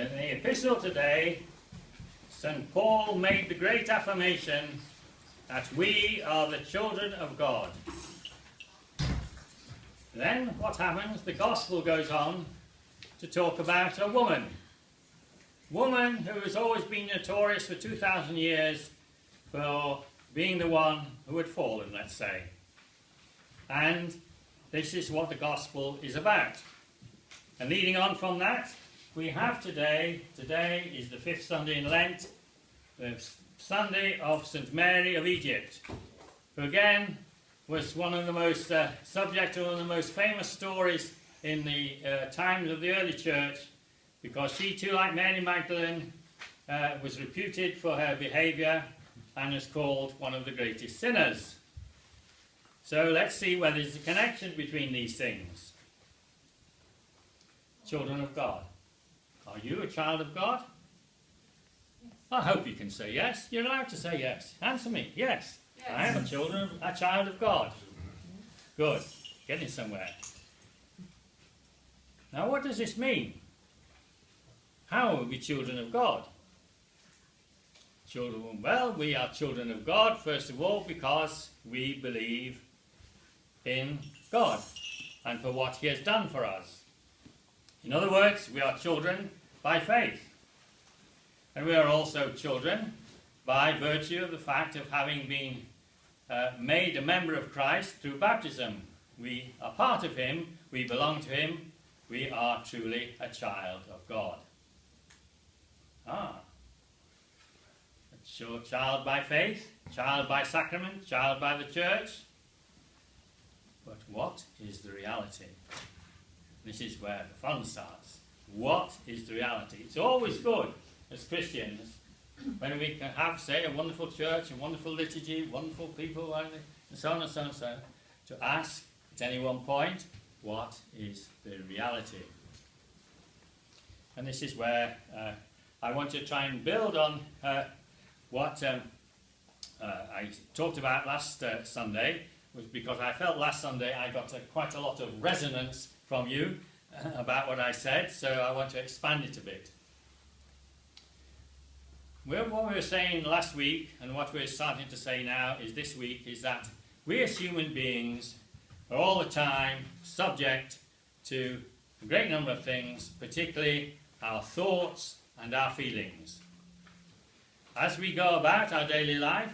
In the epistle today, St. Paul made the great affirmation that we are the children of God. Then what happens? The gospel goes on to talk about a woman. Woman who has always been notorious for 2,000 years for being the one who had fallen, let's say. And this is what the gospel is about. And leading on from that, we have today is the 5th Sunday in Lent, the Sunday of St. Mary of Egypt, who again was one of the most subject to one of the most famous stories in the times of the early church, because she too, like Mary Magdalene, was reputed for her behaviour and is called one of the greatest sinners. So let's see whether there's a connection between these things. Children of God. Are you a child of God? I hope you can say yes. You're allowed to say yes. Answer me. Yes. Yes. I am a child of God. Good. Getting somewhere. Now what does this mean? How are we children of God? Children, well, we are children of God, first of all, because we believe in God and for what He has done for us. In other words, we are children by faith. And we are also children by virtue of the fact of having been made a member of Christ through baptism. We are part of Him, we belong to Him, we are truly a child of God. A child by faith, child by sacrament, child by the church. But what is the reality? This is where the fun starts. What is the reality? It's always good as Christians when we can have, say, a wonderful church, a wonderful liturgy, wonderful people, and so on and so on and so on, to ask at any one point, what is the reality? And this is where I want to try and build on what I talked about last Sunday, was because I felt last Sunday I got quite a lot of resonance from you about what I said, so I want to expand it a bit. What we were saying last week, and what we're starting to say now is this week, is that we as human beings are all the time subject to a great number of things, particularly our thoughts and our feelings. As we go about our daily life,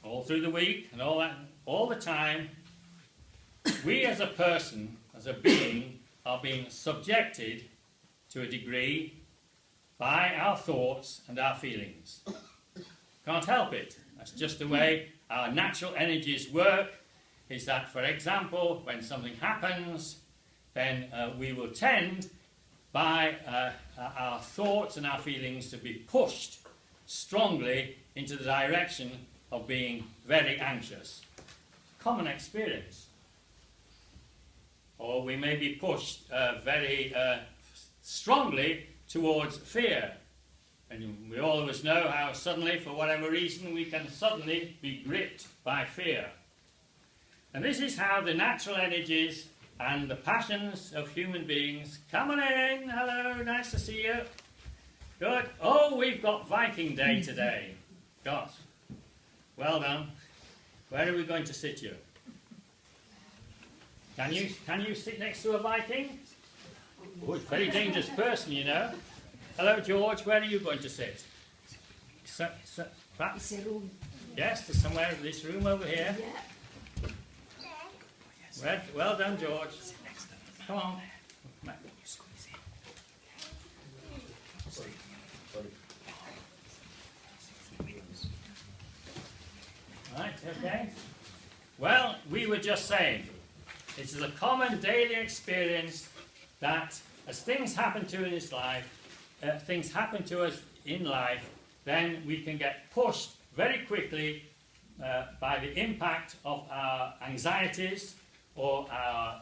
all through the week and all that, all the time, we as a person, as a being, are being subjected to a degree by our thoughts and our feelings. Can't help it. That's just the way our natural energies work, is that, for example, when something happens, then we will tend, by our thoughts and our feelings, to be pushed strongly into the direction of being very anxious. Common experience. Or we may be pushed very strongly towards fear. And we all of us know how suddenly, for whatever reason, we can suddenly be gripped by fear. And this is how the natural energies and the passions of human beings. Come on in, hello, nice to see you. Good. Oh, we've got Viking Day today. Gosh, well done. Where are we going to sit you? Can you sit next to a Viking? Oh, it's a very dangerous person, you know. Hello, George. Where are you going to sit? Perhaps? Yes, there's somewhere in this room over here. Well done, George. Come on. Right, okay. Well, we were just saying, it is a common daily experience that as things happen to us in life, then we can get pushed very quickly by the impact of our anxieties, or our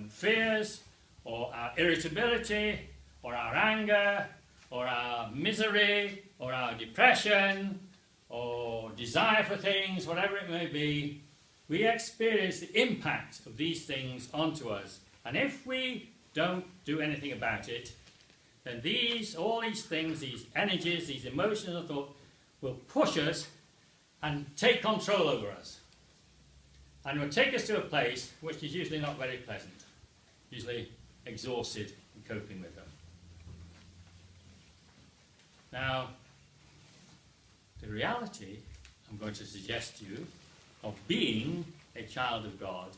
fears, or our irritability, or our anger, or our misery, or our depression, or desire for things, whatever it may be. We experience the impact of these things onto us. And if we don't do anything about it, then all these things, these energies, these emotions and thought will push us and take control over us. And will take us to a place which is usually not very pleasant, usually exhausted in coping with them. Now, the reality, I'm going to suggest to you, of being a child of God,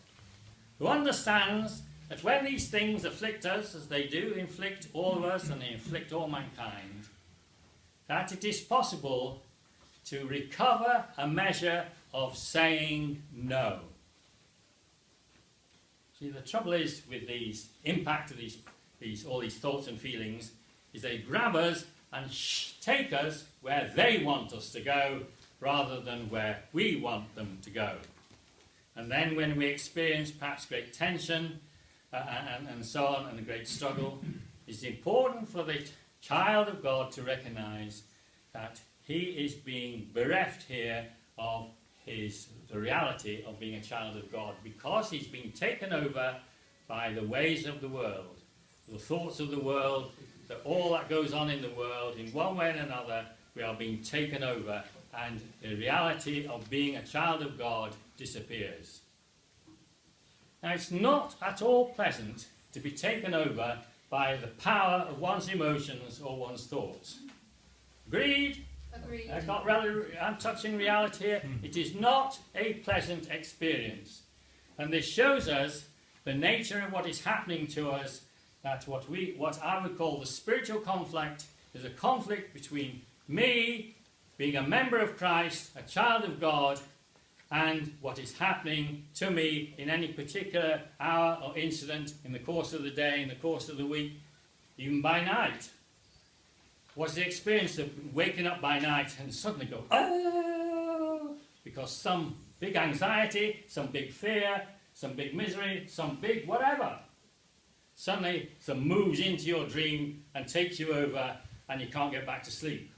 who understands that when these things afflict us, as they do inflict all of us and they inflict all mankind, that it is possible to recover a measure of saying no. See, the trouble is with these impact of all these thoughts and feelings is they grab us and take us where they want us to go rather than where we want them to go. And then when we experience perhaps great tension and so on, and a great struggle, it's important for the child of God to recognize that he is being bereft here of the reality of being a child of God, because he's been taken over by the ways of the world, the thoughts of the world, that all that goes on in the world, in one way and another, we are being taken over, and the reality of being a child of God disappears. Now, it's not at all pleasant to be taken over by the power of one's emotions or one's thoughts. Agreed? Agreed. I'm touching reality here. It is not a pleasant experience. And this shows us the nature of what is happening to us, that what I would call the spiritual conflict is a conflict between me, being a member of Christ, a child of God, and what is happening to me in any particular hour or incident in the course of the day, in the course of the week, even by night. What's the experience of waking up by night and suddenly go, oh, because some big anxiety, some big fear, some big misery, some big whatever, suddenly some moves into your dream and takes you over and you can't get back to sleep.